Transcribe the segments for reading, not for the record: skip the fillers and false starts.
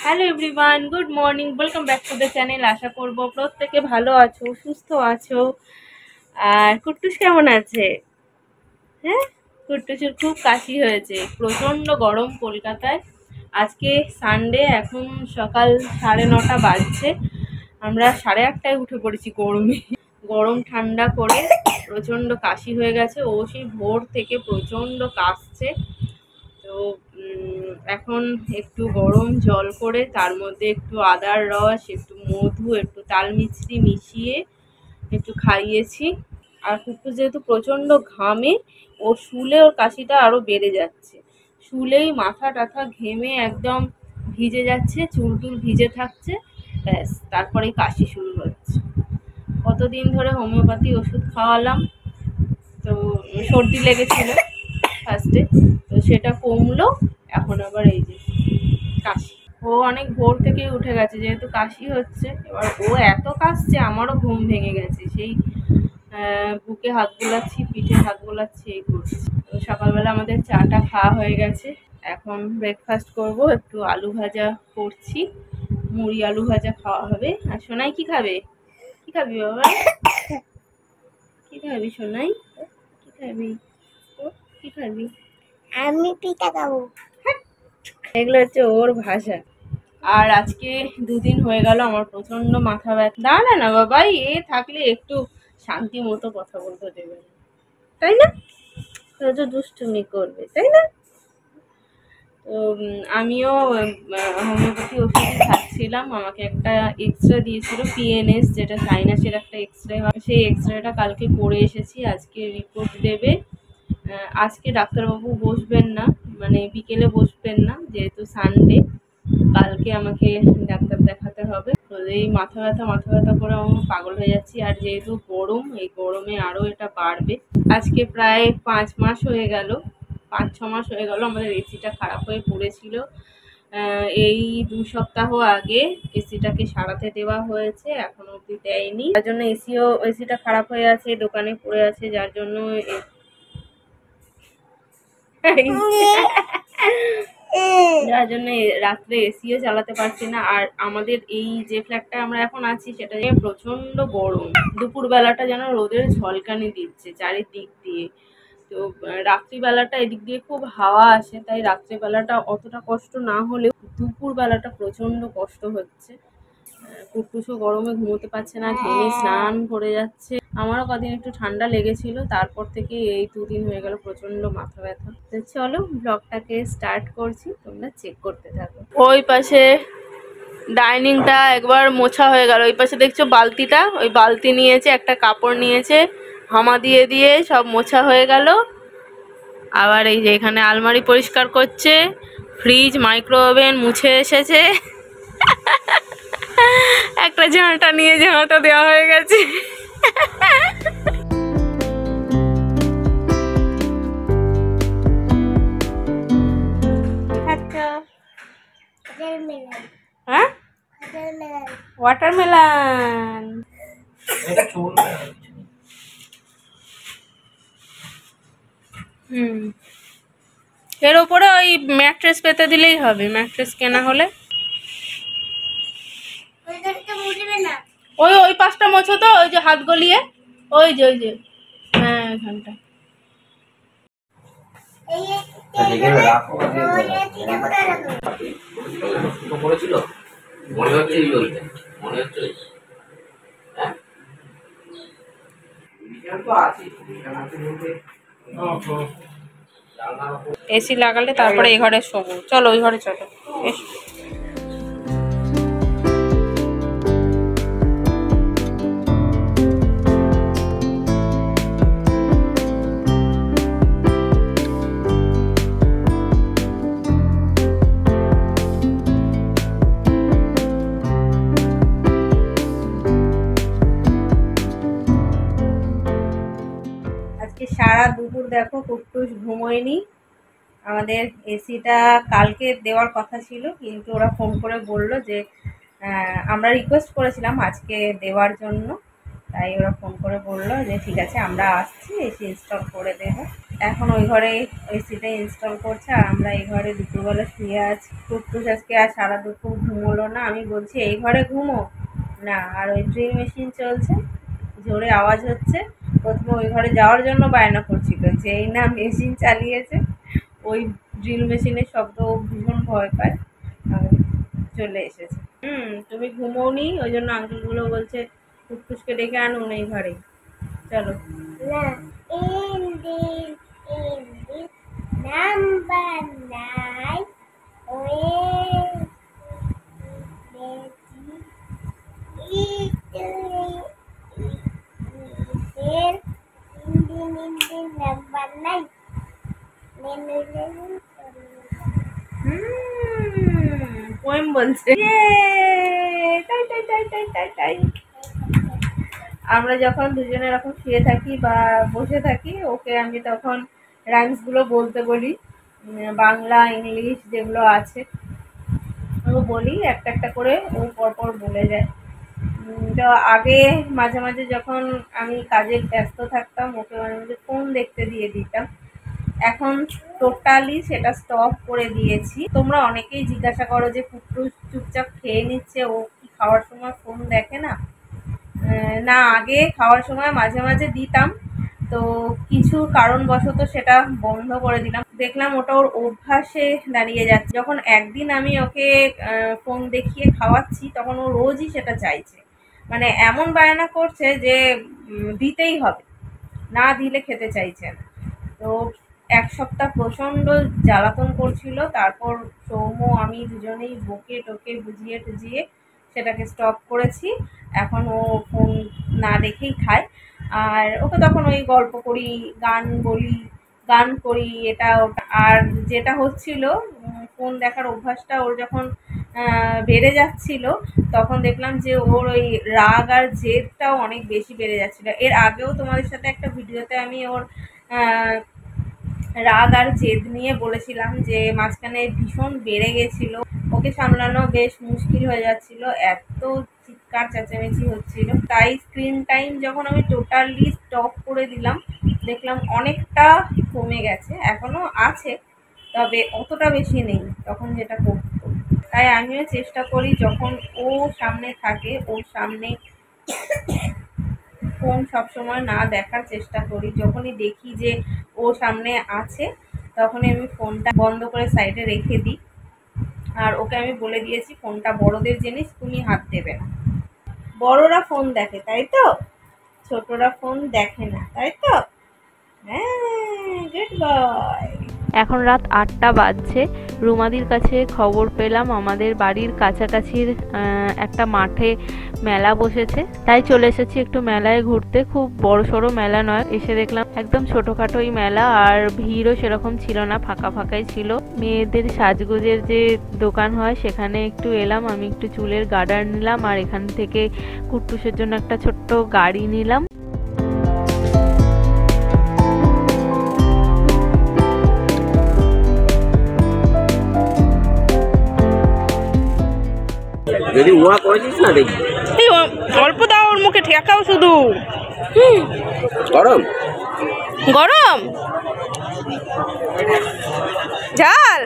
Hello everyone, good morning, welcome back to the channel. আশা করব প্রত্যেকে ভালো আছো, সুস্থ আছো। আর কুট্টুস কেমন আছে? হ্যাঁ, কুট্টুসের খুব কাশি হয়েছে, প্রচণ্ড গরম কলকাতায়। আজকে সানডে, এখন সকাল 9:30 বাজছে। আমরা 8:30টায় উঠে পড়েছি গরমে। গরম ঠান্ডা করে প্রচণ্ড কাশি হয়ে গেছে। ও সেই ভোর থেকে প্রচণ্ড কাশছে। তো এখন একটু গরম জল করে তার মধ্যে একটু আদার রস, একটু মধু, একটু তাল মিছরি মিশিয়ে একটু খাইয়েছি। আর কুকু যেহেতু প্রচণ্ড ঘামে, ও শুলে ওর কাশিটা আরও বেড়ে যাচ্ছে। শুলেই মাথা টাথা ঘেমে একদম ভিজে যাচ্ছে, চুল টুল ভিজে থাকছে, ব্যাস তারপরেই কাশি শুরু হচ্ছে। কতদিন ধরে হোমিওপ্যাথি ওষুধ খাওয়ালাম, তো সর্দি লেগেছিল ফার্স্টে, তো সেটা কমলো। এখন আবার এই যে কাশি। ও অনেক ভোর থেকে উঠে গেছে, যেহেতু কাশি হচ্ছে। এবার ও এত কাশছে, আমারও ঘুম ভেঙে গেছে। সেই বুকে হাত বোলাচ্ছি, পিঠে হাত বোলাচ্ছি, এই করছি। তো সকালবেলা আমাদের চাটা খাওয়া হয়ে গেছে। এখন ব্রেকফাস্ট করব, একটু আলু ভাজা করছি, মুড়ি আলু ভাজা খাওয়া হবে। আর সোনাই কি খাবে? কি খাবি বাবা? কি খাবি সোনাই? কি খাবি? কি খাবি? আমি পিঠা খাবো। এগুলো হচ্ছে ওর ভাষা। আর আজকে 2 দিন হয়ে গেল আমার প্রচন্ড মাথা ব্যথা। দাঁড়া না বাবা, এ থাকলে একটু শান্তি মতো কথা বলতে দেবে না, তাই না? রোজ দুষ্টুমি করবে, তাই না? তো আমিও হোমিওপ্যাথি ওষুধই খাচ্ছিলাম। আমাকে একটা এক্সরে দিয়েছিল, পিএনএস, যেটা সাইনাসের একটা এক্সরে হয়। সেই এক্সরেটা কালকে করে এসেছি, আজকে রিপোর্ট দেবে। আজকে ডাক্তারবাবু বসবেন না, মানে বিকেলে বসবেন না, যেহেতু সানডে। কালকে আমাকে ডাক্তার দেখাতে হবে। তো এই মাথা ব্যথা করে আমি পাগল হয়ে যাচ্ছি। আর যেহেতু গরম, এই গরমে আরও এটা বাড়বে। আজকে প্রায় 5 মাস হয়ে গেল, 5-6 মাস হয়ে গেল আমাদের এসিটা খারাপ হয়ে পড়েছিল। এই 2 সপ্তাহ আগে এসিটাকে সারাতে দেওয়া হয়েছে, এখনো অবধি দেয়নি। তার জন্য এসিটা খারাপ হয়ে আছে, দোকানে পড়ে আছে, যার জন্য যার জন্য রাত্রে এসিও চালাতে পারছি না। আর আমাদের এই যে ফ্ল্যাটটা আমরা এখন আছি, সেটা প্রচন্ড গরম। দুপুরবেলাটা যেন রোদের ঝলকানি দিচ্ছে চারিদিক দিয়ে। তো রাত্রিবেলাটা এদিক দিয়ে খুব হাওয়া আসে, তাই রাত্রিবেলাটা অতটা কষ্ট না হলেও দুপুরবেলাটা প্রচন্ড কষ্ট হচ্ছে। কুটকুসও গরমে ঘুমোতে পারছে না, ঘেমে স্নান করে যাচ্ছে। আমারও কদিন একটু ঠান্ডা লেগেছিল, তারপর থেকে এই 2 দিন হয়ে গেল প্রচন্ড মাথা ব্যথা। তো চলো ব্লগটাকে স্টার্ট করছি, তোমরা চেক করতে থাকো। ওই পাশে ডাইনিংটা একবার মোছা হয়ে গেল। ওই পাশে দেখছো বালতিটা, ওই বালতি নিয়েছে, একটা কাপড় নিয়েছে, হামা দিয়ে দিয়ে সব মোছা হয়ে গেল। আবার এই যে এখানে আলমারি পরিষ্কার করছে, ফ্রিজ, মাইক্রোওভেন মুছে এসেছে। একটা ঝাঁটা নিয়ে ঝাঁটা দেওয়া হয়ে গেছে। হ্যাঁ, ওয়াটারমেলন। এর উপরে ওই ম্যাট্রেস পেতে দিলেই হবে, ম্যাট্রেস কেনা হলে। ওই ওই পাশটা মোছো তো, ওই যে হাত গলিয়ে, ওই যে হ্যাঁ এখানটা। এসি লাগালে তারপরে এই ঘরে শোবো। চলো ওই ঘরে চলো, এসো। আজকে সারা দুপুর দেখো কুট্টুস ঘুমোয়নি। আমাদের এসিটা কালকে দেওয়ার কথা ছিল, কিন্তু ওরা ফোন করে বললো যে আমরা রিকোয়েস্ট করেছিলাম আজকে দেওয়ার জন্য, তাই ওরা ফোন করে বললো যে ঠিক আছে আমরা আসছি, এসি ইনস্টল করে দেবো। এখন ওই ঘরে এসিটা ইনস্টল করছে আর আমরা এই ঘরে দুপুরবেলা শুয়ে আছি। টুকটুস আজকে আর সারা দুপুর ঘুমোলো না। আমি বলছি এই ঘরে ঘুমো না, আর ওই ড্রিল মেশিন চলছে, জোরে আওয়াজ হচ্ছে। প্রথমে ওই ঘরে যাওয়ার জন্য বায়না করছিল, যেই না মেশিন চালিয়েছে ওই ড্রিল মেশিনের শব্দ ভীষণ ভয় পায়, চলে এসেছে। তুমি ঘুমোওনি, ওই জন্য আঙ্কেলগুলো বলছে টুকটুসকে ডেকে আনুন এই ঘরে। চলো না in this number 9 where number 9 poem বলছে। টাই টাই টাই টাই টাই টাই। আমরা যখন দুজনে এরকম শুয়ে থাকি বা বসে থাকি, ওকে আমি তখন রাইমসগুলো বলতে বলি, বাংলা ইংলিশ যেগুলো আছে ও বলি, একটা একটা করে ও পরপর বলে যায়। তো আগে মাঝে মাঝে যখন আমি কাজে ব্যস্ত থাকতাম ওকে মাঝে মাঝে ফোন দেখতে দিয়ে দিতাম, এখন টোটালি সেটা স্টপ করে দিয়েছি। তোমরা অনেকেই জিজ্ঞাসা করো যে কুট্টুস চুপচাপ খেয়ে নিচ্ছে, ও কি খাওয়ার সময় ফোন দেখে না? না, আগে খাওয়ার সময় মাঝে মাঝে দিতাম, তো কিছু কারণবশত সেটা বন্ধ করে দিলাম। দেখলাম ওটা ওর অভ্যাসে দাঁড়িয়ে যাচ্ছে। যখন একদিন আমি ওকে ফোন দেখিয়ে খাওয়াচ্ছি তখন ও রোজই সেটা চাইছে, মানে এমন বায়না করছে যে দিতেই হবে, না দিলে খেতে চাইছে না। তো এক সপ্তাহ প্রচণ্ড জ্বালাতন করছিল, তারপর সৌম্য আমি দুজনেই বকে টকে বুঝিয়ে টুজিয়ে সেটাকে স্টপ করেছি। এখন ও ফোন না দেখেই খায়, আর ওকে তখন ওই গল্প করি, গান করি, এটা ওটা। আর যেটা হচ্ছিল, ফোন দেখার অভ্যাসটা ওর যখন বেড়ে যাচ্ছিল তখন দেখলাম যে ওর ওই রাগ আর জেদটাও অনেক বেশি বেড়ে যাচ্ছিল। এর আগেও তোমাদের সাথে একটা ভিডিওতে আমি ওর রাগ আর জেদ নিয়ে বলেছিলাম যে মাঝখানে ভীষণ বেড়ে গেছিল, ওকে সামলানো বেশ মুশকিল হয়ে যাচ্ছিল, এত চিৎকার চেঁচামেচি হচ্ছিল। তাই স্ক্রিন টাইম যখন আমি টোটালি স্টপ করে দিলাম দেখলাম অনেকটা কমে গেছে, এখনও আছে তবে অতটা বেশি নেই তখন যেটা করতো। তাই আমিও চেষ্টা করি যখন ও সামনে থাকে ওর সামনে ফোন সবসময় না দেখার চেষ্টা করি। যখনই দেখি যে ও সামনে আছে তখনই আমি ফোনটা বন্ধ করে সাইডে রেখে দিই। আর ওকে আমি বলে দিয়েছি ফোনটা বড়দের জিনিস, তুমি হাত দেবে না। বড়রা ফোন দেখে তাই তো, ছোটরা ফোন দেখে না তাই তো। হ্যাঁ, গুড বয়। এখন রাত 8টা বাজছে। রুমাদির কাছে খবর পেলাম আমাদের বাড়ির কাছাকাছির একটা মাঠে মেলা বসেছে, তাই চলে এসেছি একটু মেলায় ঘুরতে। খুব বড় সড়ো মেলা নয়, এসে দেখলাম একদম ছোটখাটোই মেলা, আর ভিড়ও সেরকম ছিল না, ফাঁকা ফাঁকাই ছিল। মেয়েদের সাজগোজের যে দোকান হয় সেখানে একটু এলাম, আমি একটু চুলের গার্ডার নিলাম, আর এখান থেকে কুট্টুসের জন্য একটা ছোট্ট গাড়ি নিলাম। যদি উহা করেছিস না দেখবি, অল্প দাও ওর মুখে, ঠেকাও শুধু। গরম গরম ঝাল,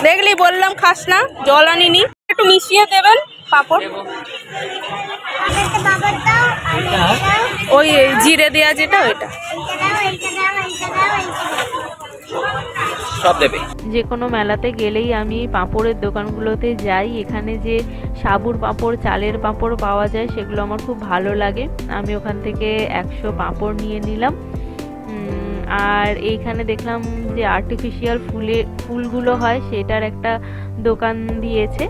দেখলি বললাম খাস না, জল আনিনি, একটু মিশিয়ে দেবেন পাঁপড়, ওই জিরে দেওয়া যেটা ওইটা সব দেবে। যে কোনো মেলাতে গেলেই আমি পাঁপড়ের দোকানগুলোতে যাই, এখানে যে সাবুর পাঁপড়, চালের পাঁপড় পাওয়া যায় সেগুলো আমার খুব ভালো লাগে। আমি ওখান থেকে 100 পাঁপড় নিয়ে নিলাম। আর এইখানে দেখলাম যে আর্টিফিশিয়াল ফুলগুলো হয় সেটার একটা দোকান দিয়েছে।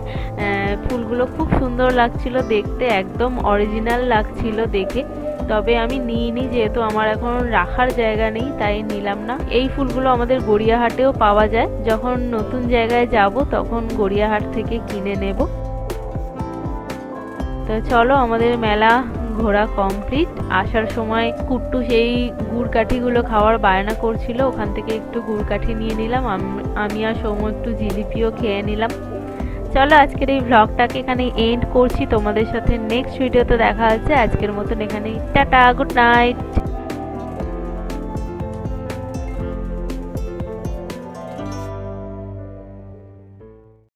ফুলগুলো খুব সুন্দর লাগছিল দেখতে, একদম অরিজিনাল লাগছিল দেখে, তবে আমি নিইনি যেহেতু আমার এখন রাখার জায়গা নেই, তাই নিলাম না। এই ফুলগুলো আমাদের গড়িয়াহাটেও পাওয়া যায়, যখন নতুন জায়গায় যাব তখন গড়িয়াহাট থেকে কিনে নেব। তো চলো, আমাদের মেলা ঘোরা কমপ্লিট। আসার সময় কুট্টু সেই গুড় কাঠিগুলো খাওয়ার বায়না করছিল, ওখান থেকে একটু গুড় কাঠি নিয়ে নিলাম, আমি আর সৌম্য একটু জিলিপিও খেয়ে নিলাম। চলো, আজকের এই ভ্লগটাকে এখানে এন্ড করছি, তোমাদের সাথে নেক্সট ভিডিওতে দেখা হচ্ছে। আজকের মতন এখানেই টাটা, গুড নাইট।